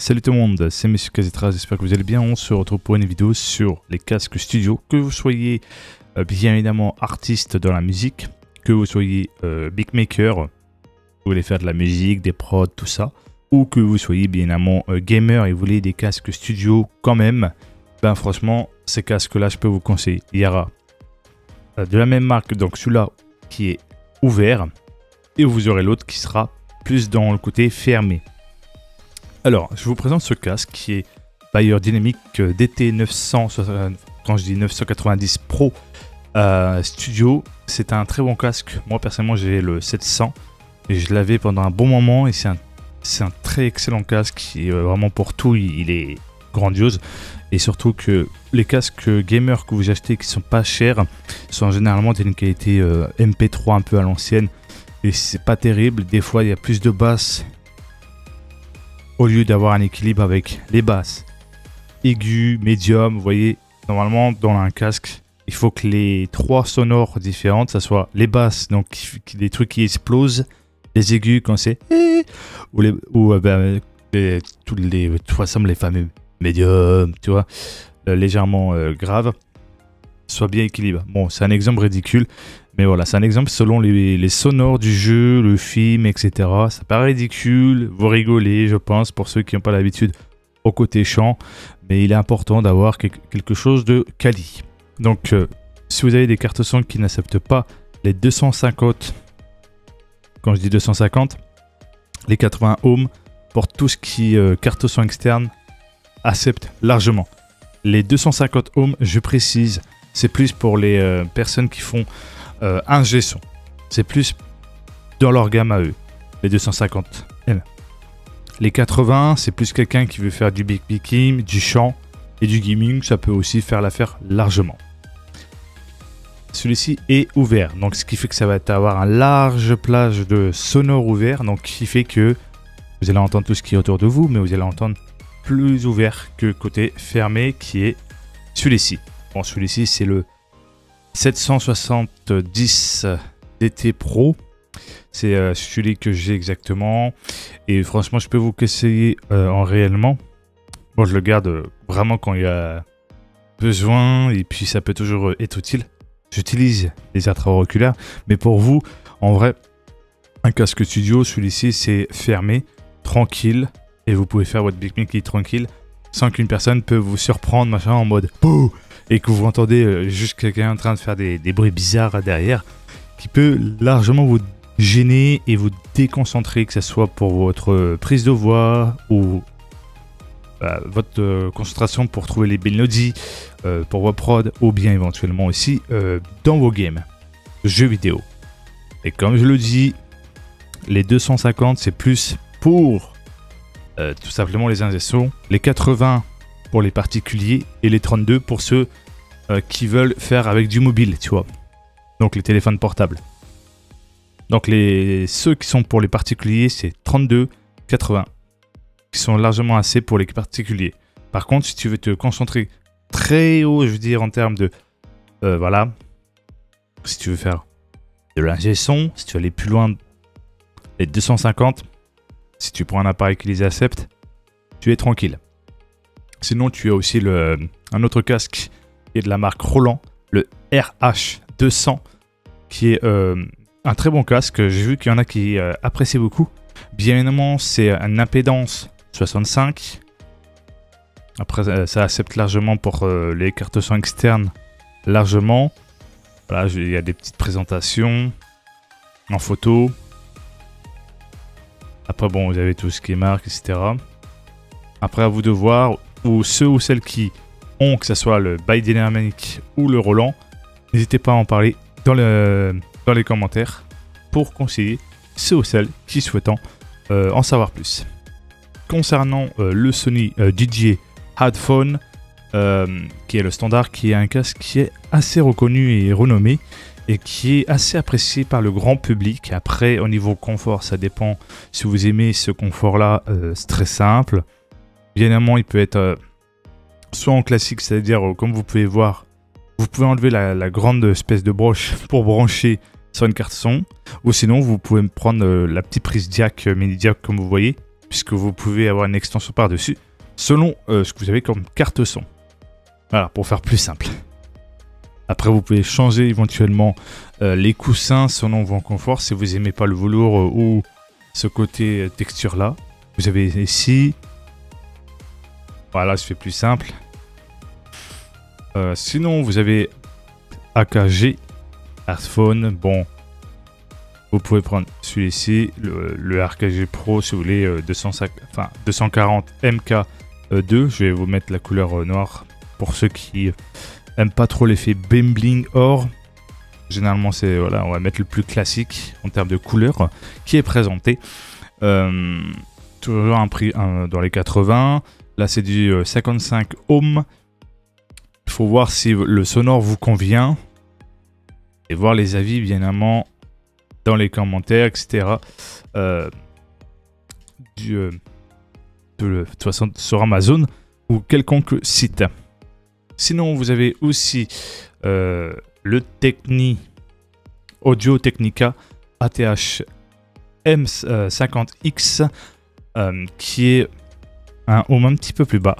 Salut tout le monde, c'est Monsieur Kazetra, j'espère que vous allez bien. On se retrouve pour une vidéo sur les casques studio. Que vous soyez bien évidemment artiste dans la musique, que vous soyez beatmaker, vous voulez faire de la musique, des prods, tout ça, ou que vous soyez bien évidemment gamer et vous voulez des casques studio quand même, ben franchement, ces casques-là, je peux vous conseiller. Il y aura de la même marque, donc celui-là qui est ouvert, et vous aurez l'autre qui sera plus dans le côté fermé. Alors, je vous présente ce casque qui est Bayer Dynamic DT900, quand je dis 990 Pro Studio. C'est un très bon casque. Moi, personnellement, j'ai le 700 et je l'avais pendant un bon moment. Et c'est un très excellent casque. Qui est vraiment pour tout, il est grandiose. Et surtout que les casques gamer que vous achetez qui sont pas chers sont généralement d'une qualité MP3 un peu à l'ancienne. Et c'est pas terrible. Des fois, il y a plus de basses. Au lieu d'avoir un équilibre avec les basses, aigus, médium, vous voyez, normalement dans un casque, il faut que les trois sonores différentes, ça soit les basses, donc des trucs qui explosent, les aigus quand c'est ou les fameux médiums, tu vois, légèrement graves, soit bien équilibré. Bon, c'est un exemple ridicule. Mais voilà, c'est un exemple selon les sonores du jeu, le film, etc. Ça paraît ridicule, vous rigolez, je pense, pour ceux qui n'ont pas l'habitude au côté chant. Mais il est important d'avoir quelque chose de quali. Donc, si vous avez des cartes son qui n'acceptent pas les 250, quand je dis 250, les 80 ohms, pour tout ce qui carte son externe, acceptent largement. Les 250 ohms, je précise, c'est plus pour les personnes qui font un G-son. C'est plus dans leur gamme à eux, les 250 M. Les 80, c'est plus quelqu'un qui veut faire du beatmaking, du chant et du gaming. Ça peut aussi faire l'affaire largement. Celui-ci est ouvert, donc ce qui fait que ça va avoir un large plage de sonore ouvert, donc qui fait que vous allez entendre tout ce qui est autour de vous, mais vous allez entendre plus ouvert que côté fermé qui est celui-ci. Bon, celui-ci, c'est le 770 DT Pro, c'est celui que j'ai exactement, et franchement je peux vous conseiller en réellement. Bon, je le garde vraiment quand il y a besoin, et puis ça peut toujours être utile. J'utilise les intra-auriculaires, mais pour vous, en vrai, un casque studio, celui-ci c'est fermé, tranquille, et vous pouvez faire votre beatmaking tranquille, sans qu'une personne peut vous surprendre machin en mode pouh, et que vous entendez juste quelqu'un en train de faire des bruits bizarres derrière, qui peut largement vous gêner et vous déconcentrer, que ce soit pour votre prise de voix ou votre concentration pour trouver les mélodies, pour vos prods, ou bien éventuellement aussi dans vos games, jeux vidéo. Et comme je le dis, les 250 c'est plus pour tout simplement les ingé-sons, les 80 pour les particuliers et les 32 pour ceux qui veulent faire avec du mobile, tu vois. Donc les téléphones portables. Donc ceux qui sont pour les particuliers, c'est 32, 80, qui sont largement assez pour les particuliers. Par contre, si tu veux te concentrer très haut, je veux dire en termes de voilà, si tu veux faire de l'ingé-son, si tu veux aller plus loin, les 250, si tu prends un appareil qui les accepte, tu es tranquille. Sinon, tu as aussi un autre casque qui est de la marque Roland, le RH200, qui est un très bon casque. J'ai vu qu'il y en a qui apprécient beaucoup. Bien évidemment, c'est une impédance 65. Après, ça accepte largement pour les cartes son externes, largement. Voilà, il y a des petites présentations en photo. Après, bon, vous avez tout ce qui est marque, etc. Après, à vous de voir, ou ceux ou celles qui ont, que ce soit le Bayer Dynamic ou le Roland, n'hésitez pas à en parler dans les commentaires pour conseiller ceux ou celles qui souhaitent en savoir plus. Concernant le Sony DJ Headphone, qui est le standard, qui est un casque qui est assez reconnu et renommé, et qui est assez apprécié par le grand public. Après, au niveau confort, ça dépend si vous aimez ce confort-là, c'est très simple. Bien évidemment, il peut être soit en classique, c'est-à-dire, comme vous pouvez voir, vous pouvez enlever la grande espèce de broche pour brancher sur une carte son, ou sinon, vous pouvez prendre la petite prise jack, mini jack, comme vous voyez, puisque vous pouvez avoir une extension par-dessus selon ce que vous avez comme carte son. Voilà, pour faire plus simple. Après, vous pouvez changer éventuellement les coussins selon vos conforts si vous n'aimez pas le velours ou ce côté texture là. Vous avez ici. Voilà, je fais plus simple. Sinon, vous avez AKG, Smartphone. Bon, vous pouvez prendre celui-ci, le AKG Pro si vous voulez, 240 MK2. Je vais vous mettre la couleur noire pour ceux qui aiment pas trop l'effet bling or. Généralement, c'est voilà, on va mettre le plus classique en termes de couleur qui est présenté. Toujours un prix dans les 80. Là, c'est du 55 ohms. Il faut voir si le sonore vous convient et voir les avis, bien évidemment, dans les commentaires, etc. De toute façon, sur Amazon ou quelconque site. Sinon, vous avez aussi le Techni Audio Technica ATH M50X qui est un home un petit peu plus bas.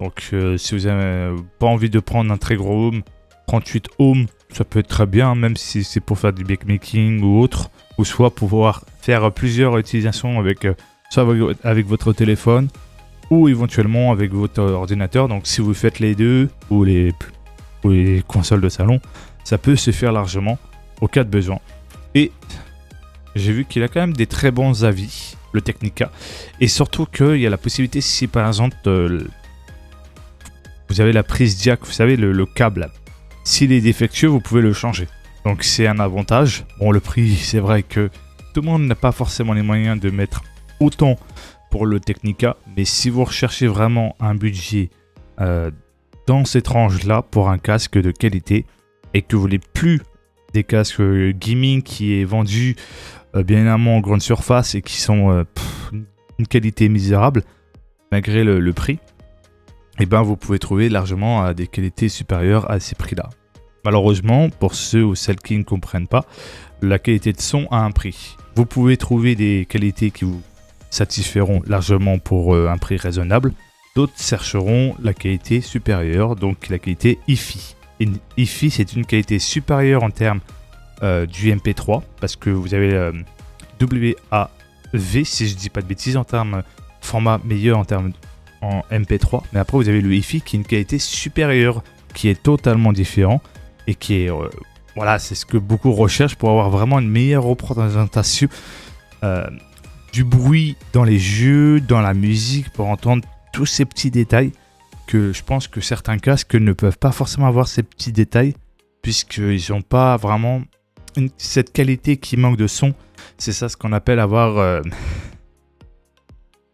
Donc, si vous n'avez pas envie de prendre un très gros home, 38 ohms, ça peut être très bien, même si c'est pour faire du beatmaking ou autre, ou soit pouvoir faire plusieurs utilisations avec, soit avec votre téléphone ou éventuellement avec votre ordinateur. Donc, si vous faites les deux ou les consoles de salon, ça peut se faire largement au cas de besoin. Et j'ai vu qu'il a quand même des très bons avis, le Technica, et surtout qu'il y a la possibilité, si par exemple vous avez la prise jack, vous savez, le câble, s'il est défectueux, vous pouvez le changer. Donc c'est un avantage. Bon, le prix, c'est vrai que tout le monde n'a pas forcément les moyens de mettre autant pour le Technica, mais si vous recherchez vraiment un budget dans cette range-là pour un casque de qualité et que vous voulez plus des casques gaming qui est vendu bien évidemment en grande surface et qui sont une qualité misérable malgré le prix, et ben vous pouvez trouver largement à des qualités supérieures à ces prix-là. Malheureusement, pour ceux ou celles qui ne comprennent pas, la qualité de son a un prix. Vous pouvez trouver des qualités qui vous satisferont largement pour un prix raisonnable. D'autres chercheront la qualité supérieure, donc la qualité hi-fi. Hi-fi, c'est une qualité supérieure en termes du MP3, parce que vous avez WAV, si je ne dis pas de bêtises, en termes format meilleur en termes en MP3, mais après vous avez le hi-fi qui est une qualité supérieure, qui est totalement différent et qui est voilà, c'est ce que beaucoup recherchent pour avoir vraiment une meilleure représentation du bruit dans les jeux, dans la musique, pour entendre tous ces petits détails que je pense que certains casques ne peuvent pas forcément avoir, ces petits détails, puisqu'ils n'ont pas vraiment cette qualité qui manque de son. C'est ça ce qu'on appelle avoir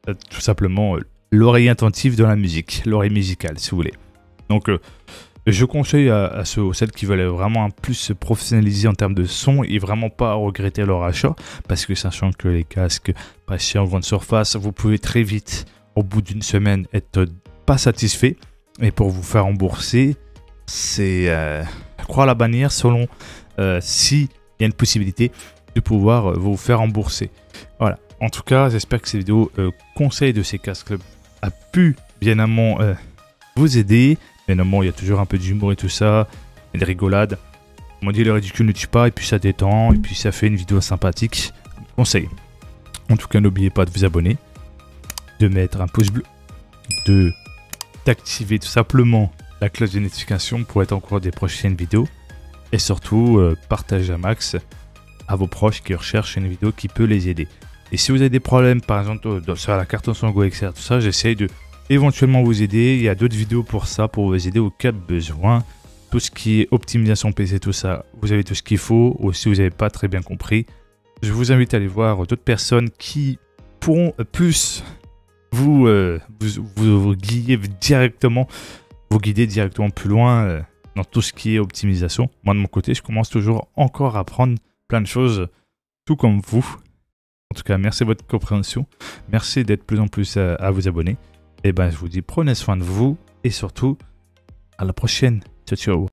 tout simplement l'oreille attentive dans la musique, l'oreille musicale si vous voulez. Donc je conseille à ceux ou celles qui veulent vraiment plus se professionnaliser en termes de son et vraiment pas regretter leur achat, parce que sachant que les casques passés en grande surface, vous pouvez très vite au bout d'une semaine être pas satisfait, et pour vous faire rembourser, c'est croire la bannière selon s'il y a une possibilité de pouvoir vous faire rembourser. Voilà. En tout cas, j'espère que cette vidéo conseil de ces casques a pu bien amont vous aider. Bien amont, il y a toujours un peu d'humour et tout ça, et de rigolade. Comme on dit, le ridicule ne tue pas, et puis ça détend, et puis ça fait une vidéo sympathique. Conseil. En tout cas, n'oubliez pas de vous abonner, de mettre un pouce bleu, d'activer tout simplement la cloche de notification pour être au courant des prochaines vidéos, et surtout partager un max à vos proches qui recherchent une vidéo qui peut les aider. Et si vous avez des problèmes, par exemple sur la carte son Go, etc., tout ça, j'essaye de éventuellement vous aider. Il y a d'autres vidéos pour ça, pour vous aider au cas de besoin. Tout ce qui est optimisation PC, tout ça, vous avez tout ce qu'il faut. Ou si vous n'avez pas très bien compris, je vous invite à aller voir d'autres personnes qui pourront plus vous guider directement, plus loin dans tout ce qui est optimisation. Moi de mon côté, je commence toujours encore à apprendre plein de choses, tout comme vous. En tout cas, merci de votre compréhension. Merci d'être de plus en plus à vous abonner. Et ben, je vous dis, prenez soin de vous et surtout, à la prochaine. Ciao, ciao.